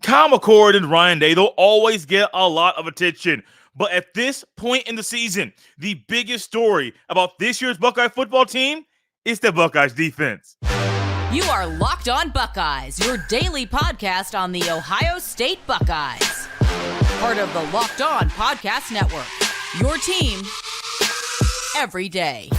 Kyle McCord and Ryan Day, they'll always get a lot of attention. But at this point in the season, the biggest story about this year's Buckeye football team is the Buckeyes defense. You are Locked On Buckeyes, your daily podcast on the Ohio State Buckeyes. Part of the Locked On Podcast Network, your team every day.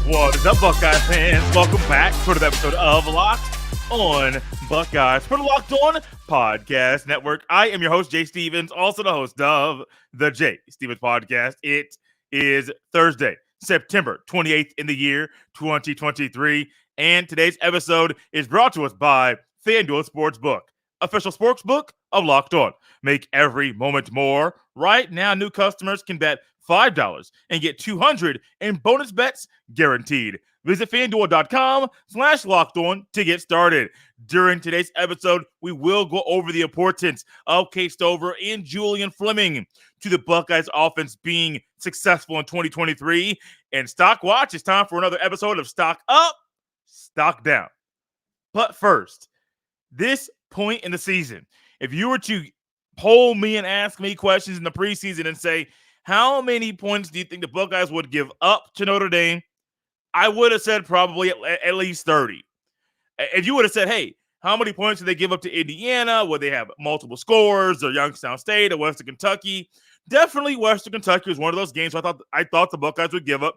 What is up, Buckeye fans? Welcome back to another episode of Locked On Buckeyes for the Locked On Podcast Network. I am your host, Jay Stevens, also the host of the Jay Stevens Podcast. It is Thursday, September 28th in the year 2023, and today's episode is brought to us by FanDuel Sportsbook, official sportsbook of Locked On. Make every moment more. Right now, new customers can bet $5 and get $200 in bonus bets guaranteed. Visit FanDuel.com/LockedOn to get started. During today's episode, we will go over the importance of Cade Stover and Julian Fleming to the Buckeyes offense being successful in 2023. And Stock Watch, it's time for another episode of Stock Up, Stock Down. But first, this point in the season, if you were to poll me and ask me questions in the preseason and say, how many points do you think the Buckeyes would give up to Notre Dame? I would have said probably at least 30. If you would have said, hey, how many points did they give up to Indiana? Would they have multiple scores or Youngstown State or Western Kentucky? Definitely Western Kentucky was one of those games I thought the Buckeyes would give up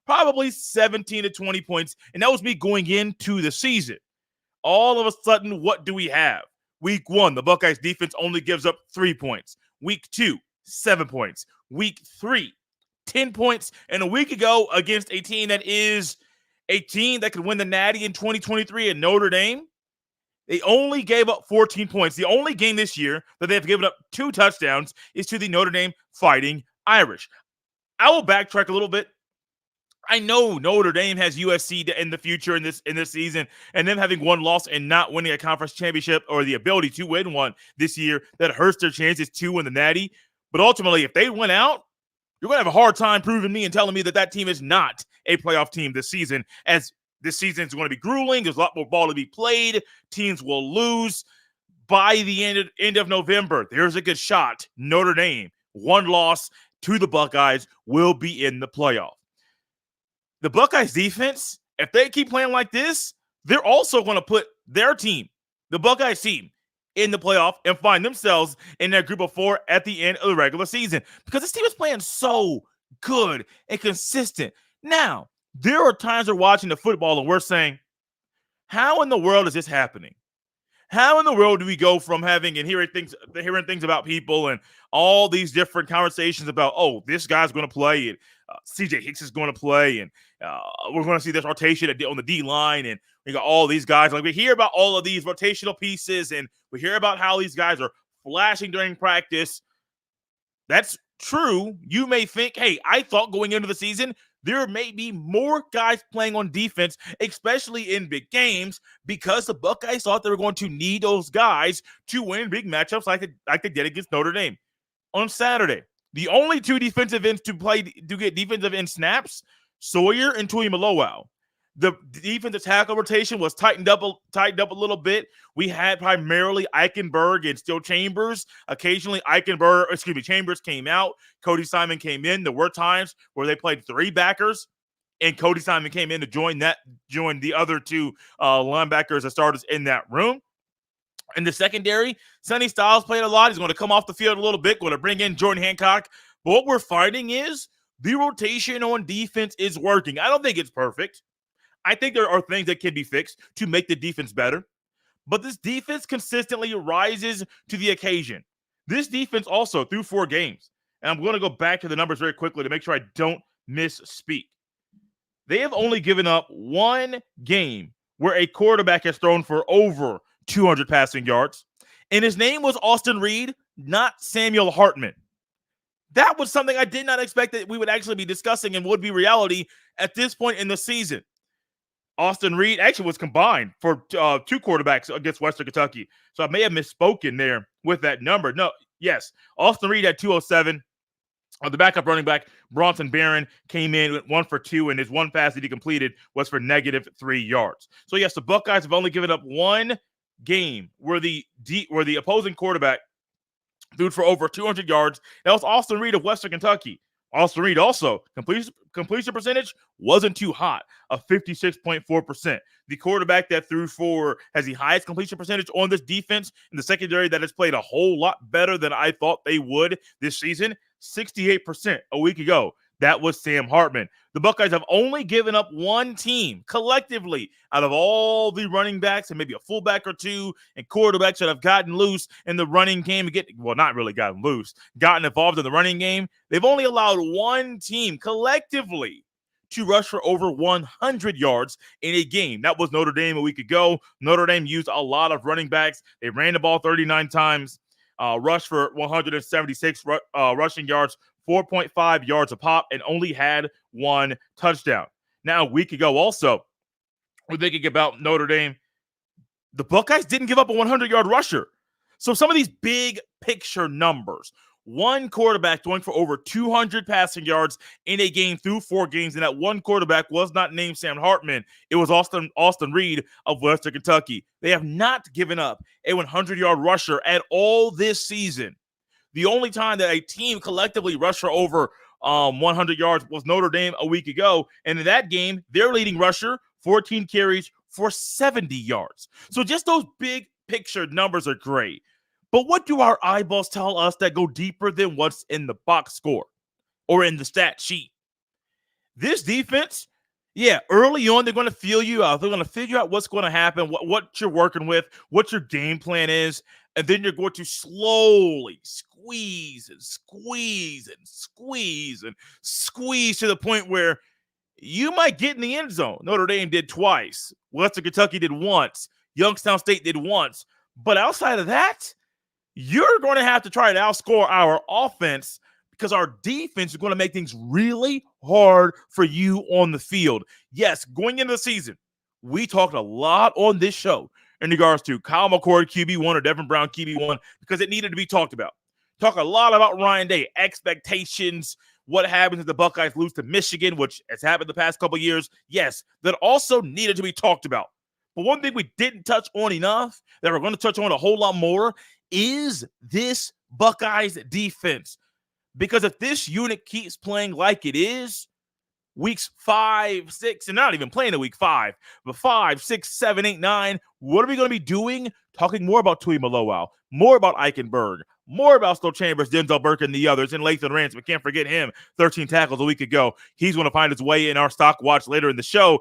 probably 17 to 20 points. And that was me going into the season. All of a sudden, what do we have? Week 1, the Buckeyes defense only gives up 3 points. Week 2, 7 points. Week 3, 10 points. And a week ago against a team that is a team that could win the Natty in 2023 at Notre Dame, they only gave up 14 points. The only game this year that they've given up 2 touchdowns is to the Notre Dame Fighting Irish. I will backtrack a little bit. I know Notre Dame has USC in the future in this season, and them having one loss and not winning a conference championship or the ability to win one this year, that hurts their chances to win the Natty. But ultimately, if they win out, you're going to have a hard time proving me and telling me that team is not a playoff team this season, as this season is going to be grueling. There's a lot more ball to be played. Teams will lose by the end of November. There's a good shot. Notre Dame, one loss to the Buckeyes, will be in the playoff. The Buckeyes defense, if they keep playing like this, they're also going to put their team, the Buckeyes team, in the playoff and find themselves in that group of 4 at the end of the regular season, because this team is playing so good and consistent. Now, there are times we're watching the football and we're saying, how in the world is this happening? How in the world do we go from having and hearing things about people and all these different conversations about, oh, this guy's going to play and CJ Hicks is going to play and we're going to see this rotation on the D line and we got all these guys. Like, we hear about all of these rotational pieces and we hear about how these guys are flashing during practice. That's true. You may think, hey, I thought going into the season there may be more guys playing on defense, especially in big games, because the Buckeyes thought they were going to need those guys to win big matchups like they did against Notre Dame. On Saturday, the only 2 defensive ends to get defensive end snaps, Sawyer and Tuimoloau. The defensive tackle rotation was tightened up a little bit. We had primarily Eichenberg and still Chambers. Occasionally, Chambers came out. Cody Simon came in. There were times where they played 3 backers, and Cody Simon came in to join the other 2 linebackers and starters in that room. In the secondary, Sonny Styles played a lot. He's going to come off the field a little bit, going to bring in Jordan Hancock. But what we're finding is the rotation on defense is working. I don't think it's perfect. I think there are things that can be fixed to make the defense better. But this defense consistently rises to the occasion. This defense also, through 4 games, and I'm going to go back to the numbers very quickly to make sure I don't misspeak. They have only given up 1 game where a quarterback has thrown for over 200 passing yards, and his name was Austin Reed, not Samuel Hartman. That was something I did not expect that we would actually be discussing and would be reality at this point in the season. Austin Reed actually was combined for 2 quarterbacks against Western Kentucky. So I may have misspoken there with that number. No, yes, Austin Reed had 207. The backup running back, Bronson Barron, came in with 1 for 2, and his one pass that he completed was for -3 yards. So, yes, the Buckeyes have only given up one game where the opposing quarterback threw for over 200 yards. That was Austin Reed of Western Kentucky. Austin Reed also, completion percentage wasn't too hot, of 56.4%. The quarterback that threw for has the highest completion percentage on this defense in the secondary that has played a whole lot better than I thought they would this season, 68% a week ago. That was Sam Hartman. The Buckeyes have only given up one team collectively out of all the running backs and maybe a fullback or two and quarterbacks that have gotten loose in the running game not really gotten loose, gotten involved in the running game. They've only allowed one team collectively to rush for over 100 yards in a game. That was Notre Dame a week ago. Notre Dame used a lot of running backs. They ran the ball 39 times, rushed for 176 rushing yards, 4.5 yards a pop, and only had one touchdown. Now, a week ago also, we're thinking about Notre Dame. The Buckeyes didn't give up a 100-yard rusher. So some of these big picture numbers, one quarterback throwing for over 200 passing yards in a game through 4 games, and that one quarterback was not named Sam Hartman. It was Austin Reed of Western Kentucky. They have not given up a 100-yard rusher at all this season. The only time that a team collectively rushed for over 100 yards was Notre Dame a week ago. And in that game, their leading rusher, 14 carries for 70 yards. So just those big picture numbers are great. But what do our eyeballs tell us that go deeper than what's in the box score or in the stat sheet? This defense, early on, they're going to feel you out. They're going to figure out what's going to happen, what you're working with, what your game plan is. And then you're going to slowly squeeze to the point where you might get in the end zone. Notre Dame did twice. Western Kentucky did once. Youngstown State did once. But outside of that, you're going to have to try to outscore our offense because our defense is going to make things really hard for you on the field. Yes, going into the season, we talked a lot on this show in regards to Kyle McCord QB1 or Devin Brown QB1 because it needed to be talked about. Talk a lot about Ryan Day, expectations, what happens if the Buckeyes lose to Michigan, which has happened the past couple of years. Yes, that also needed to be talked about. But one thing we didn't touch on enough that we're going to touch on a whole lot more is this Buckeyes defense. Because if this unit keeps playing like it is, weeks 5, 6, and not even playing in week 5, but 5, 6, 7, 8, 9, what are we going to be doing? Talking more about Tui Malowau, more about Eichenberg, more about Stowe Chambers, Denzel Burke, and the others, and Lathan Rance. We can't forget him, 13 tackles a week ago. He's going to find his way in our stock watch later in the show.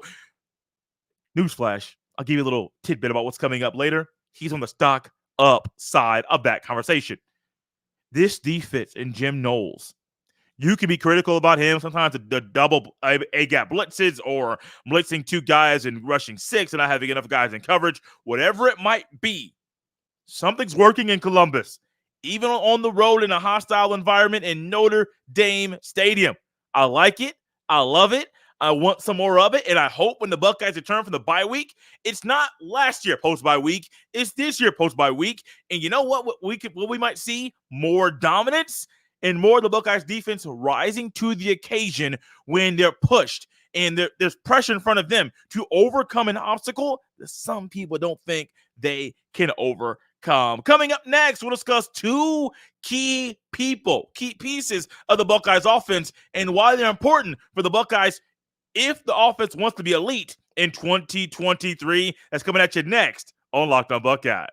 Newsflash, I'll give you a little tidbit about what's coming up later. He's on the stock up side of that conversation. This defense and Jim Knowles, you can be critical about him. Sometimes the double A-gap blitzes or blitzing 2 guys and rushing 6 and not having enough guys in coverage. Whatever it might be, something's working in Columbus, even on the road in a hostile environment in Notre Dame Stadium. I like it. I love it. I want some more of it, and I hope when the Buckeyes return from the bye week, it's not last year post-bye week, it's this year post-bye week. And you know what we might see? More dominance and more of the Buckeyes defense rising to the occasion when they're pushed and there's pressure in front of them to overcome an obstacle that some people don't think they can overcome. Coming up next, we'll discuss 2 key pieces of the Buckeyes offense and why they're important for the Buckeyes if the offense wants to be elite in 2023. That's coming at you next on Locked On Buckeyes.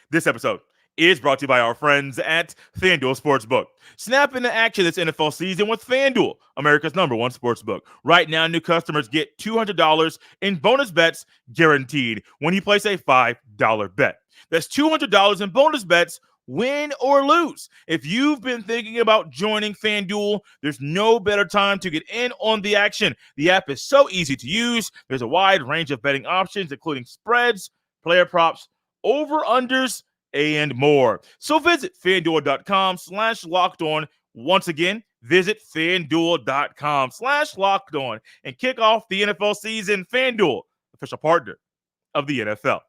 This episode is brought to you by our friends at FanDuel Sportsbook. Snap into action this NFL season with FanDuel, America's #1 sportsbook. Right now, new customers get $200 in bonus bets guaranteed when you place a $5 bet. That's $200 in bonus bets, win or lose. If you've been thinking about joining FanDuel, there's no better time to get in on the action. The app is so easy to use. There's a wide range of betting options, including spreads, player props, over-unders, and more. So visit FanDuel.com/lockedon. Once again, visit FanDuel.com/lockedon and kick off the NFL season. FanDuel, official partner of the NFL.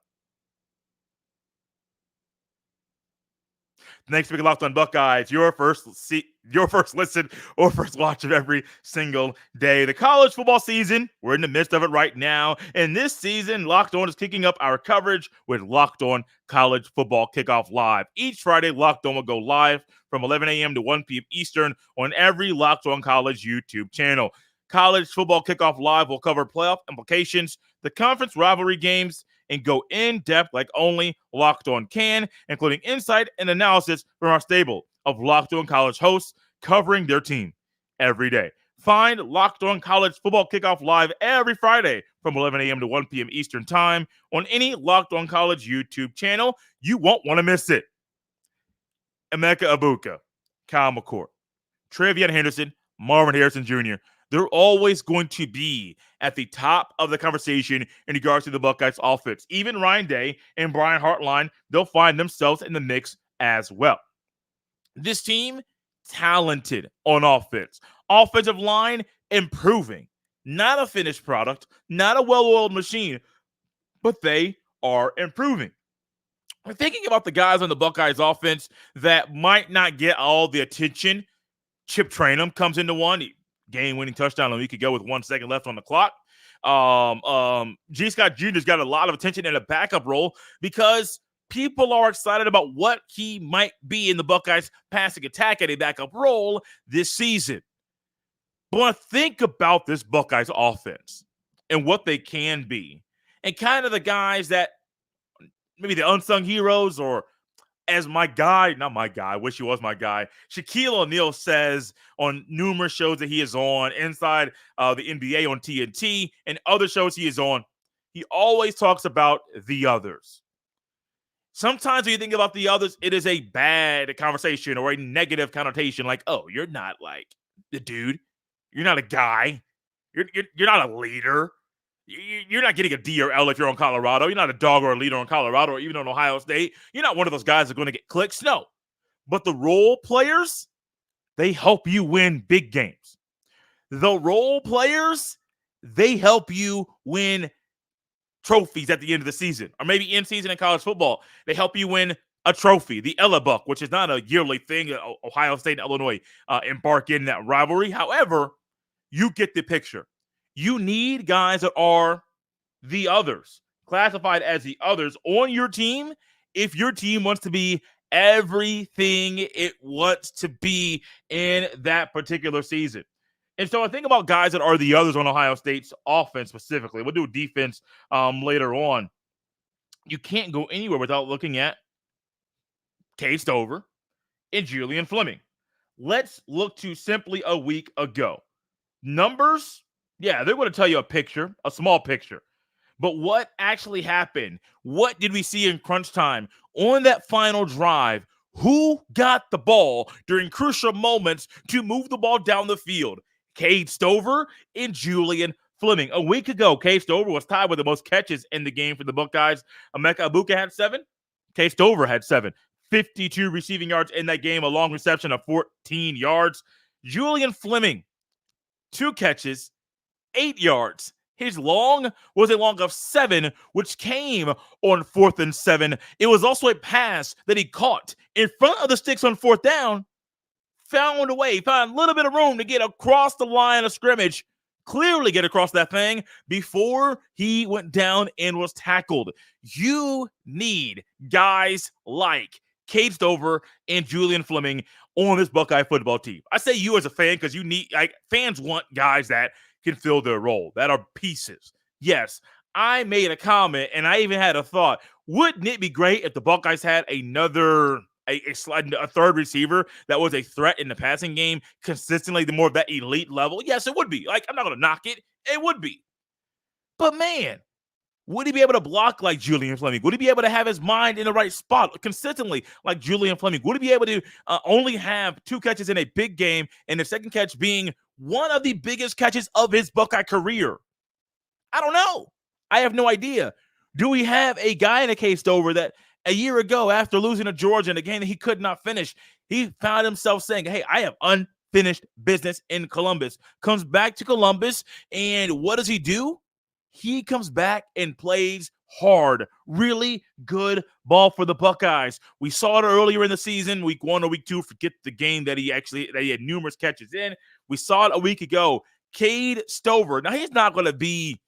Thanks for being Locked On Buckeyes, your first listen or first watch of every single day. The college football season, we're in the midst of it right now. And this season, Locked On is kicking up our coverage with Locked On College Football Kickoff Live. Each Friday, Locked On will go live from 11 a.m. to 1 p.m. Eastern on every Locked On College YouTube channel. College Football Kickoff Live will cover playoff implications, the conference rivalry games, and go in-depth like only Locked On can, including insight and analysis from our stable of Locked On College hosts covering their team every day. Find Locked On College Football Kickoff Live every Friday from 11 a.m. to 1 p.m. Eastern Time on any Locked On College YouTube channel. You won't want to miss it. Emeka Egbuka, Kyle McCord, Travion Henderson, Marvin Harrison Jr., they're always going to be at the top of the conversation in regards to the Buckeyes offense. Even Ryan Day and Brian Hartline, they'll find themselves in the mix as well. This team, talented on offense. Offensive line, improving. Not a finished product, not a well-oiled machine, but they are improving. I'm thinking about the guys on the Buckeyes offense that might not get all the attention. Chip Trayanum comes into one. Game-winning touchdown a week ago with 1 second left on the clock. G. Scott Jr.'s got a lot of attention in a backup role because people are excited about what he might be in the Buckeyes passing attack at a backup role this season. But when I think about this Buckeyes offense and what they can be, and kind of the guys that maybe the unsung heroes, or as my guy, not my guy, I wish he was my guy, Shaquille O'Neal says on numerous shows that he is on, inside the NBA on TNT and other shows he is on, he always talks about the others. Sometimes when you think about the others, it is a bad conversation or a negative connotation, like, oh, you're not like the dude. You're not a guy. You're not a leader. You're not getting a D or L if you're on Colorado. You're not a dog or a leader on Colorado or even on Ohio State. You're not one of those guys that are going to get clicks. No. But the role players, they help you win big games. The role players, they help you win trophies at the end of the season, or maybe in season in college football. They help you win a trophy, the Ella Buck, which is not a yearly thing. Ohio State and Illinois embark in that rivalry. However, you get the picture. You need guys that are the others, classified as the others on your team if your team wants to be everything it wants to be in that particular season. And so I think about guys that are the others on Ohio State's offense specifically. We'll do defense later on. You can't go anywhere without looking at Cade Stover and Julian Fleming. Let's look to simply a week ago. Numbers, yeah, they're going to tell you a picture, a small picture. But what actually happened? What did we see in crunch time on that final drive? Who got the ball during crucial moments to move the ball down the field? Cade Stover and Julian Fleming. A week ago, Cade Stover was tied with the most catches in the game for the Buckeyes. Emeka Egbuka had 7. Cade Stover had 7. 52 receiving yards in that game, a long reception of 14 yards. Julian Fleming, 2 catches, 8 yards. His long was a long of 7, which came on 4th and 7. It was also a pass that he caught in front of the sticks on 4th down, found a way, found a little bit of room to get across the line of scrimmage, clearly get across that thing before he went down and was tackled. You need guys like Cade Stover and Julian Fleming on this Buckeye football team. I say you as a fan because you need, like, fans want guys that can fill their role, that are pieces. Yes, I made a comment and I even had a thought. Wouldn't it be great if the Buckeyes had another a third receiver that was a threat in the passing game consistently, the more of that elite level? Yes, it would be. Like, I'm not going to knock it. It would be. But man, would he be able to block like Julian Fleming? Would he be able to have his mind in the right spot consistently like Julian Fleming? Would he be able to only have 2 catches in a big game and the second catch being one of the biggest catches of his Buckeye career? I don't know. I have no idea. Do we have a guy in a Cade Stover that a year ago, after losing to Georgia in a game that he could not finish, he found himself saying, hey, I have unfinished business in Columbus. Comes back to Columbus, and what does he do? He comes back and plays hard, really good ball for the Buckeyes. We saw it earlier in the season, week 1 or week 2. Forget the game that he had numerous catches in. We saw it a week ago. Cade Stover. Now, he's not going to be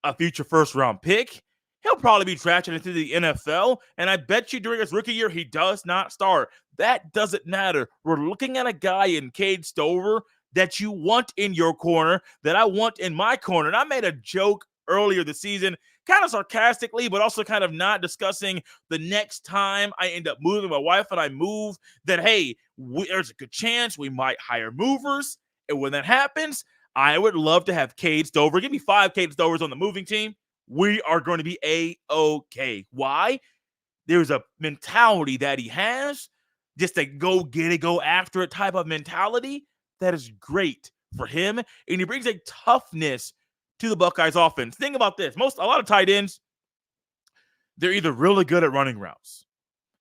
a future first-round pick. He'll probably be drafted into the NFL, and I bet you during his rookie year, he does not start. That doesn't matter. We're looking at a guy in Cade Stover that you want in your corner, that I want in my corner. And I made a joke earlier this season, kind of sarcastically, but also kind of not discussing the next time I end up moving, my wife and I move, that, hey, there's a good chance we might hire movers. And when that happens, I would love to have Cade Stover. Give me 5 Cade Stovers on the moving team. We are going to be A-okay. Why? There's a mentality that he has, just a go get it, go after it type of mentality that is great for him. And he brings a toughness to the Buckeyes offense. Think about this. A lot of tight ends, they're either really good at running routes,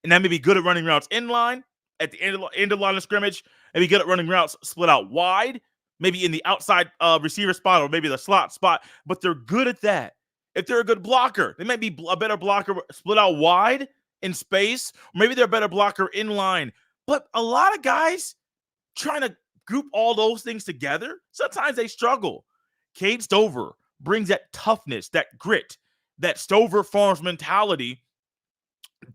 and that may be good at running routes in line, at the end of line of scrimmage, maybe good at running routes split out wide, maybe in the outside receiver spot or maybe the slot spot, but they're good at that. If they're a good blocker, they might be a better blocker split out wide in space, or maybe they're a better blocker in line. But a lot of guys trying to group all those things together, sometimes they struggle. Cade Stover brings that toughness, that grit, that Stover Farms mentality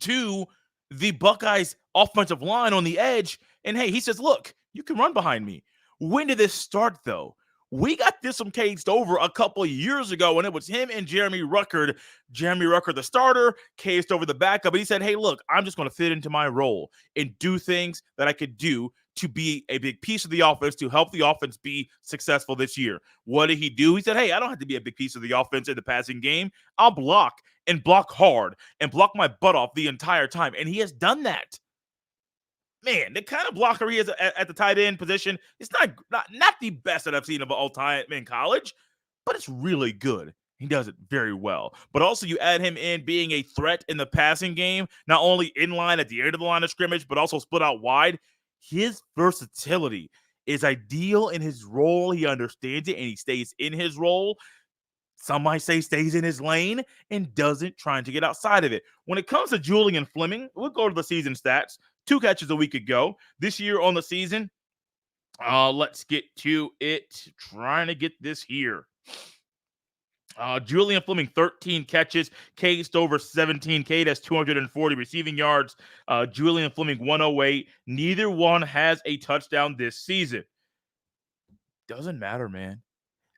to the Buckeyes offensive line on the edge. And hey, he says, look, you can run behind me. When did this start, though? We got this from Cade Stover a couple of years ago when it was him and Jeremy Ruckert. Jeremy Ruckert, the starter, Cade Stover, the backup. And he said, hey, look, I'm just going to fit into my role and do things that I could do to be a big piece of the offense, to help the offense be successful this year. What did he do? He said, hey, I don't have to be a big piece of the offense in the passing game. I'll block and block hard and block my butt off the entire time. And he has done that. Man, the kind of blocker he is at the tight end position, it's not the best that I've seen of all time in college, but it's really good. He does it very well. But also you add him in being a threat in the passing game, not only in line at the end of the line of scrimmage, but also split out wide. His versatility is ideal in his role. He understands it, and he stays in his role. Some might say stays in his lane and doesn't try to get outside of it. When it comes to Julian Fleming, we'll go to the season stats. 2 catches a week ago. This year on the season, let's get to it. Trying to get this here. Julian Fleming, 13 catches. Cade Stover, 17. Cade has 240 receiving yards. Julian Fleming, 108. Neither one has a touchdown this season. Doesn't matter, man.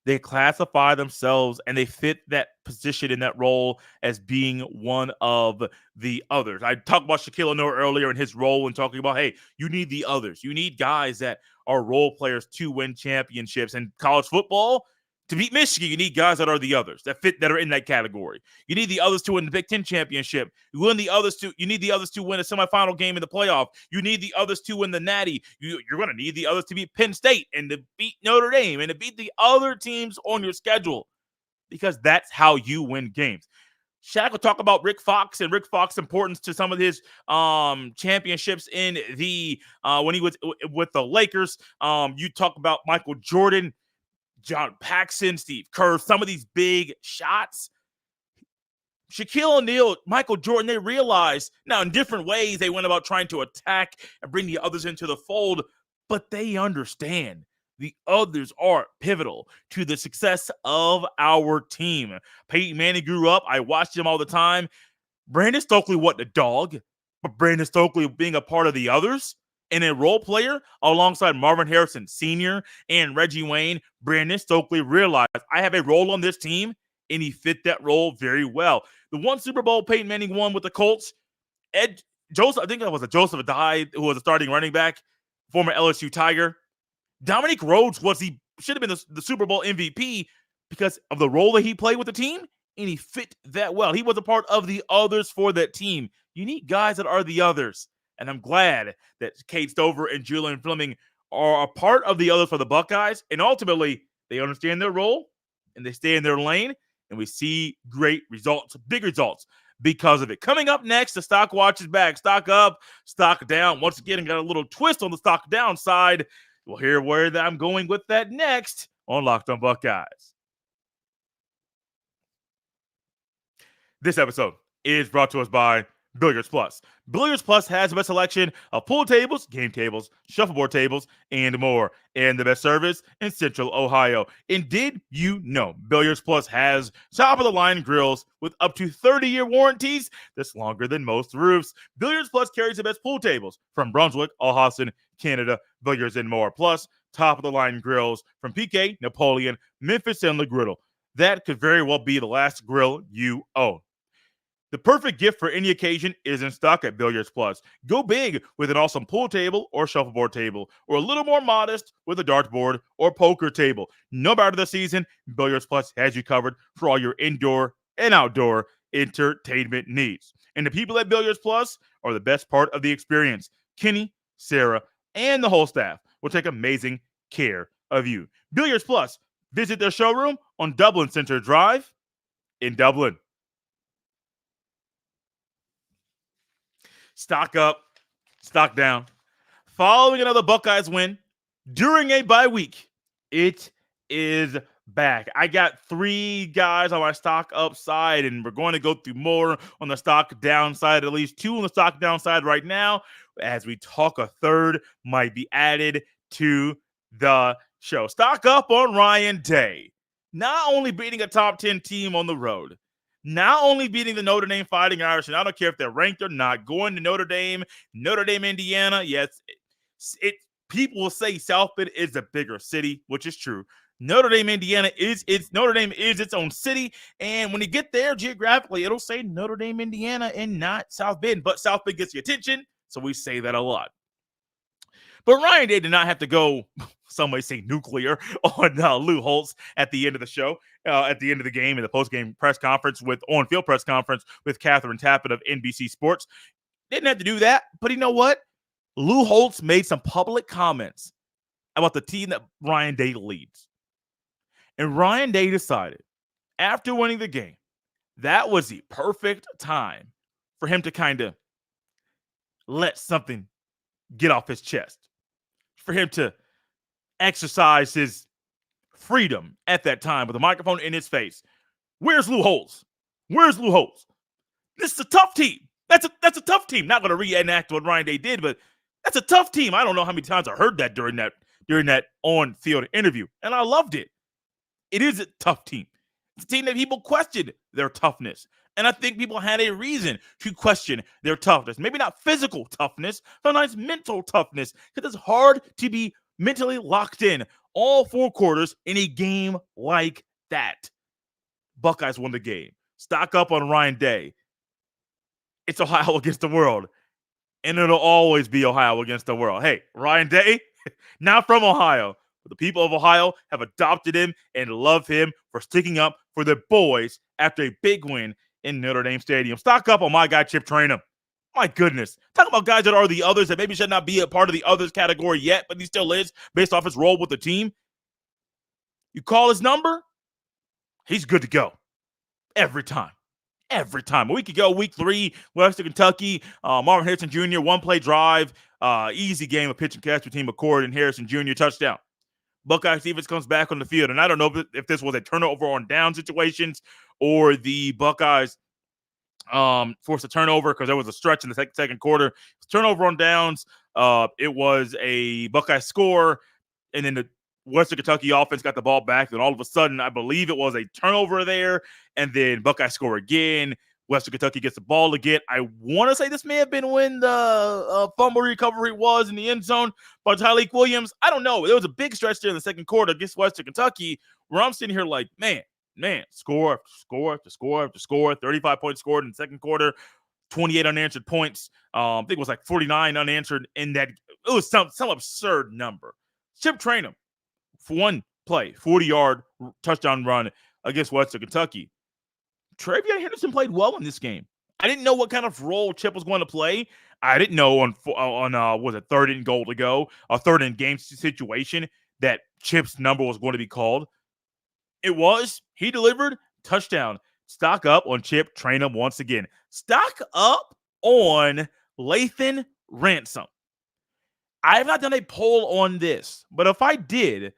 They classify themselves and they fit that position in that role as being one of the others. I talked about Shaquille O'Neal earlier in his role and talking about, hey, you need the others. You need guys that are role players to win championships. In college football, to beat Michigan, you need guys that are the others, that are in that category. You need the others to win the Big Ten championship. You need the others to win a semifinal game in the playoff. You need the others to win the Natty. You're going to need the others to beat Penn State and to beat Notre Dame and to beat the other teams on your schedule, because that's how you win games. Shaq will talk about Rick Fox and Rick Fox's importance to some of his championships in the when he was with the Lakers. You talk about Michael Jordan, John Paxson, Steve Kerr, some of these big shots. Shaquille O'Neal, Michael Jordan, they realized now in different ways they went about trying to attack and bring the others into the fold, but they understand the others are pivotal to the success of our team. Peyton Manning grew up. I watched him all the time. Brandon Stokely wasn't a dog, but Brandon Stokely being a part of the others and a role player alongside Marvin Harrison Sr. and Reggie Wayne, Brandon Stokely realized I have a role on this team, and he fit that role very well. The one Super Bowl Peyton Manning won with the Colts, Joseph, I think that was a Joseph Adai, who was a starting running back, former LSU Tiger. Dominique Rhodes should have been the Super Bowl MVP because of the role that he played with the team, and he fit that well. He was a part of the others for that team. You need guys that are the others. And I'm glad that Cade Stover and Julian Fleming are a part of the others for the Buckeyes. And ultimately, they understand their role and they stay in their lane. And we see great results, big results because of it. Coming up next, the Stock Watch is back. Stock up, stock down. Once again, got a little twist on the stock down side. We'll hear where I'm going with that next on Locked on Buckeyes. This episode is brought to us by Billiards Plus. Billiards Plus has the best selection of pool tables, game tables, shuffleboard tables, and more, and the best service in Central Ohio. And did you know Billiards Plus has top-of-the-line grills with up to 30-year warranties that's longer than most roofs? Billiards Plus carries the best pool tables from Brunswick, Alhassan, Canada, Billiards, and more. Plus, top-of-the-line grills from PK, Napoleon, Memphis, and Le Griddle. That could very well be the last grill you own. The perfect gift for any occasion is in stock at Billiards Plus. Go big with an awesome pool table or shuffleboard table, or a little more modest with a dartboard or poker table. No matter the season, Billiards Plus has you covered for all your indoor and outdoor entertainment needs. And the people at Billiards Plus are the best part of the experience. Kenny, Sarah, and the whole staff will take amazing care of you. Billiards Plus. Visit their showroom on Dublin Center Drive in Dublin. Stock up, stock down. Following another Buckeyes win during a bye week, it is back. I got 3 guys on my stock upside, and we're going to go through more on the stock downside, at least 2 on the stock downside right now. As we talk, a third might be added to the show. Stock up on Ryan Day. Not only beating a top 10 team on the road, not only beating the Notre Dame Fighting Irish, and I don't care if they're ranked or not, going to Notre Dame, Indiana. Yes, people will say South Bend is a bigger city, which is true. Notre Dame, Indiana is its own city, and when you get there geographically, it'll say Notre Dame, Indiana, and not South Bend. But South Bend gets the attention, so we say that a lot. But Ryan Day did not have to go, some may say nuclear, on Lou Holtz at the end of the show, at the end of the game, in the post-game press conference on-field press conference with Catherine Tappett of NBC Sports. Didn't have to do that, but you know what? Lou Holtz made some public comments about the team that Ryan Day leads. And Ryan Day decided, after winning the game, that was the perfect time for him to kind of let something get off his chest, for him to exercise his freedom at that time with a microphone in his face. Where's Lou Holtz? Where's Lou Holtz? This is a tough team. That's a tough team. Not going to reenact what Ryan Day did, but that's a tough team. I don't know how many times I heard that during that on-field interview, and I loved it. It is a tough team. It's a team that people questioned their toughness. And I think people had a reason to question their toughness. Maybe not physical toughness, sometimes mental toughness, because it's hard to be mentally locked in all 4 quarters in a game like that. Buckeyes won the game. Stock up on Ryan Day. It's Ohio against the world, and it'll always be Ohio against the world. Hey, Ryan Day, not from Ohio, but the people of Ohio have adopted him and love him for sticking up for their boys after a big win in Notre Dame Stadium. Stock up on my guy, Chip Traynham. My goodness. Talk about guys that are the others that maybe should not be a part of the others category yet, but he still is based off his role with the team. You call his number, he's good to go. Every time. Every time. A week ago, week 3, Western Kentucky, Marvin Harrison Jr., 1-play drive, easy game of pitch and catch between McCord and Harrison Jr., touchdown. Buckeyes defense comes back on the field, and I don't know if this was a turnover on down situations or the Buckeyes forced a turnover because there was a stretch in the second quarter. Turnover on downs. It was a Buckeye score, and then the Western Kentucky offense got the ball back. Then all of a sudden, I believe it was a turnover there, and then Buckeye score again. Western Kentucky gets the ball again. I want to say this may have been when the fumble recovery was in the end zone by Tyleik Williams. I don't know. There was a big stretch there in the second quarter against Western Kentucky where I'm sitting here like, man, score after score after score after score. 35 points scored in the second quarter, 28 unanswered points. I think it was like 49 unanswered in that. It was some absurd number. Chip Traynham, for one play, 40-yard touchdown run against Western Kentucky. Travion Henderson played well in this game. I didn't know what kind of role Chip was going to play. I didn't know on was it 3rd and goal to go, a 3rd and game situation that Chip's number was going to be called. It was. He delivered. Touchdown. Stock up on Chip Traynham once again. Stock up on Lathan Ransom. I have not done a poll on this, but if I did,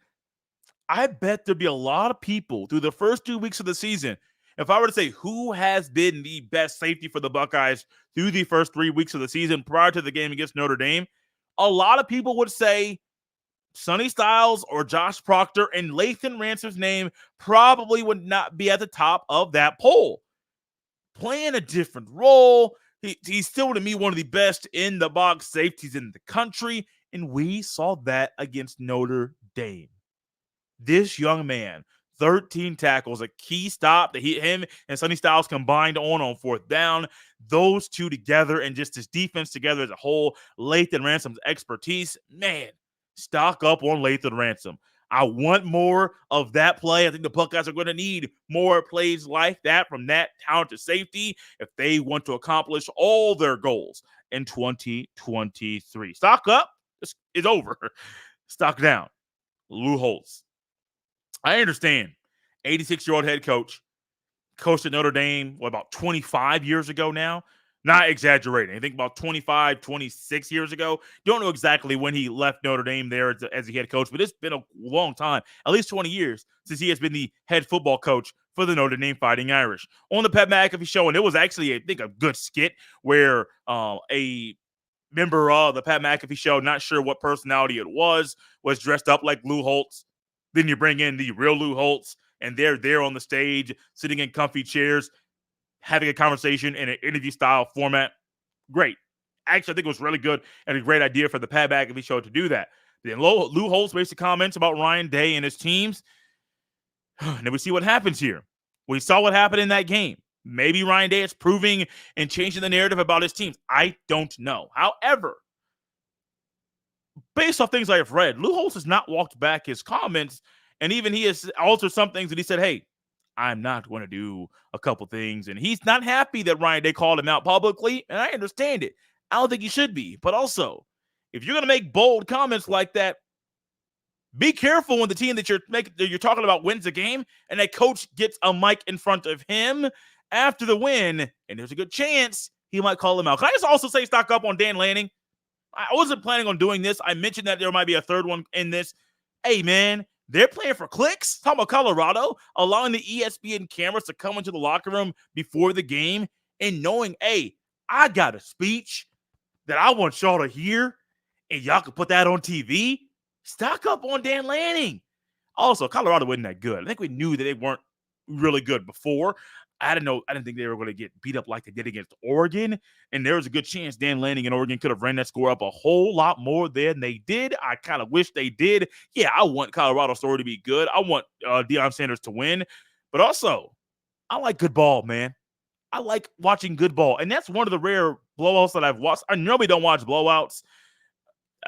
I bet there'd be a lot of people through the first 2 weeks of the season If I were to say who has been the best safety for the Buckeyes through the first 3 weeks of the season prior to the game against Notre Dame, a lot of people would say Sonny Styles or Josh Proctor, and Lathan Ransom's name probably would not be at the top of that poll. Playing a different role, he's still, to me, one of the best in the box safeties in the country, and we saw that against Notre Dame. This young man, 13 tackles, a key stop that him and Sonny Styles combined on fourth down. Those two together and just his defense together as a whole, Lathan Ransom's expertise, man, stock up on Lathan Ransom. I want more of that play. I think the Buckeyes are going to need more plays like that from that talented safety if they want to accomplish all their goals in 2023. Stock up is over. Stock down. Lou Holtz. I understand. 86-year-old head coach. Coached at Notre Dame, about 25 years ago now? Not exaggerating. I think about 25, 26 years ago. Don't know exactly when he left Notre Dame there as a head coach, but it's been a long time, at least 20 years, since he has been the head football coach for the Notre Dame Fighting Irish. On the Pat McAfee show, and it was actually, I think, a good skit where a member of the Pat McAfee show, not sure what personality it was dressed up like Lou Holtz. Then you bring in the real Lou Holtz, and they're there on the stage, sitting in comfy chairs, having a conversation in an interview-style format. Great. Actually, I think it was really good and a great idea for the Pat McAfee show to do that. Then Lou Holtz makes the comments about Ryan Day and his teams. And then we see what happens here. We saw what happened in that game. Maybe Ryan Day is proving and changing the narrative about his teams. I don't know. However, based off things I have read, Lou Holtz has not walked back his comments, and even he has altered some things that he said, hey, I'm not going to do a couple things. And he's not happy that Ryan Day called him out publicly, and I understand it. I don't think he should be. But also, if you're going to make bold comments like that, be careful when the team that you're talking about wins a game and that coach gets a mic in front of him after the win, and there's a good chance he might call him out. Can I just also say stock up on Dan Lanning? I wasn't planning on doing this. I mentioned that there might be a third one in this. Hey, man, they're playing for clicks. Talking about Colorado, allowing the ESPN cameras to come into the locker room before the game and knowing, hey, I got a speech that I want y'all to hear, and y'all can put that on TV. Stock up on Dan Lanning. Also, Colorado wasn't that good. I think we knew that they weren't really good before. I didn't think they were going to get beat up like they did against Oregon. And there was a good chance Dan Lanning and Oregon could have ran that score up a whole lot more than they did. I kind of wish they did. Yeah, I want Colorado's story to be good. I want Deion Sanders to win. But also, I like good ball, man. I like watching good ball. And that's one of the rare blowouts that I've watched. I normally don't watch blowouts.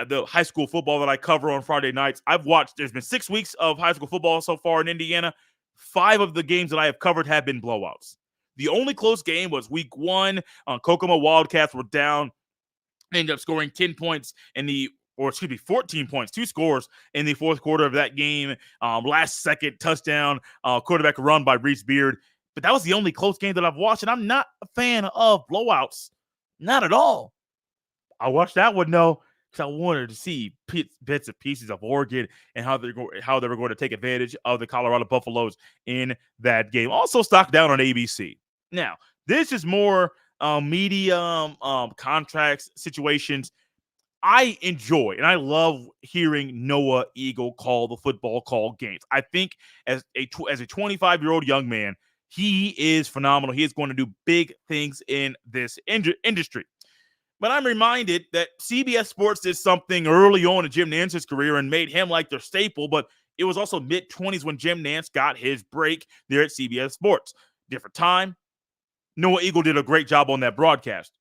The high school football that I cover on Friday nights, there's been 6 weeks of high school football so far in Indiana. 5 of the games that I have covered have been blowouts. The only close game was week 1. Kokomo Wildcats were down. They ended up scoring 10 points 14 points, 2 scores in the fourth quarter of that game. Last second touchdown, quarterback run by Reese Beard. But that was the only close game that I've watched, and I'm not a fan of blowouts. Not at all. I watched that one, though, because I wanted to see bits and pieces of Oregon and how they were going to take advantage of the Colorado Buffaloes in that game. Also stock down on ABC. Now, this is more medium contracts situations. I enjoy and I love hearing Noah Eagle call the football call games. I think as a 25-year-old young man, he is phenomenal. He is going to do big things in this industry. But I'm reminded that CBS Sports did something early on in Jim Nance's career and made him like their staple, but it was also mid-20s when Jim Nance got his break there at CBS Sports. Different time. Noah Eagle did a great job on that broadcast.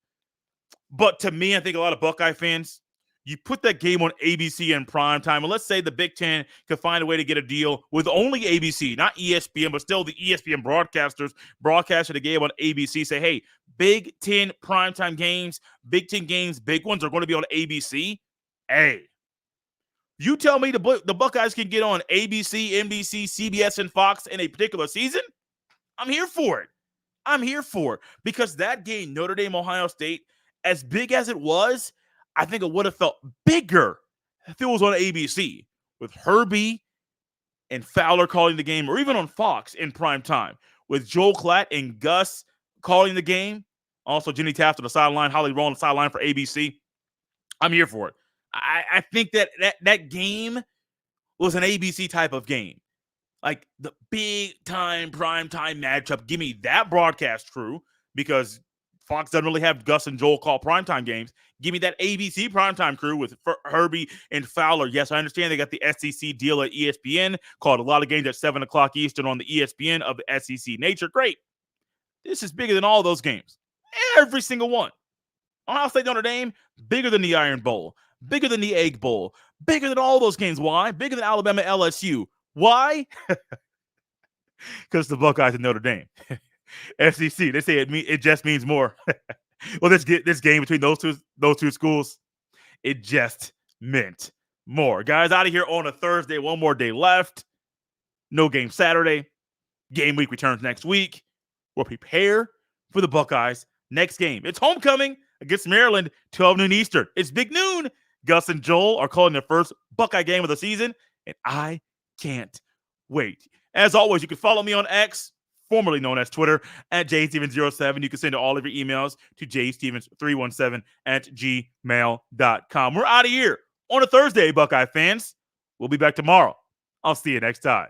But to me, I think a lot of Buckeye fans, you put that game on ABC in prime time, and let's say the Big Ten could find a way to get a deal with only ABC, not ESPN, but still the ESPN broadcasters broadcasted the game on ABC, say, hey, Big Ten primetime games, Big Ten games, big ones are going to be on ABC. Hey, you tell me the Buckeyes can get on ABC, NBC, CBS, and Fox in a particular season? I'm here for it. I'm here for it because that game, Notre Dame, Ohio State, as big as it was, I think it would have felt bigger if it was on ABC with Herbie and Fowler calling the game, or even on Fox in prime time, with Joel Klatt and Gus calling the game. Also, Jenny Taft on the sideline, Holly Roll on the sideline for ABC. I'm here for it. I think that game was an ABC type of game. Like the big time, prime time matchup. Give me that broadcast crew, because Fox doesn't really have Gus and Joel call primetime games. Give me that ABC primetime crew with Herbie and Fowler. Yes, I understand they got the SEC deal at ESPN, called a lot of games at 7 o'clock Eastern on the ESPN of the SEC nature. Great. This is bigger than all those games. Every single one. Ohio State Notre Dame, bigger than the Iron Bowl, bigger than the Egg Bowl, bigger than all those games. Why? Bigger than Alabama LSU. Why? Because the Buckeyes and Notre Dame. SEC, they say it just means more. Well, this game between those two schools, it just meant more. Guys, out of here on a Thursday. One more day left. No game Saturday. Game week returns next week. We'll prepare for the Buckeyes next game. It's homecoming against Maryland, 12 noon Eastern. It's big noon. Gus and Joel are calling their first Buckeye game of the season, and I can't wait. As always, you can follow me on X, formerly known as Twitter, at JStevens07. You can send all of your emails to jstevens317@gmail.com. We're out of here on a Thursday, Buckeye fans. We'll be back tomorrow. I'll see you next time.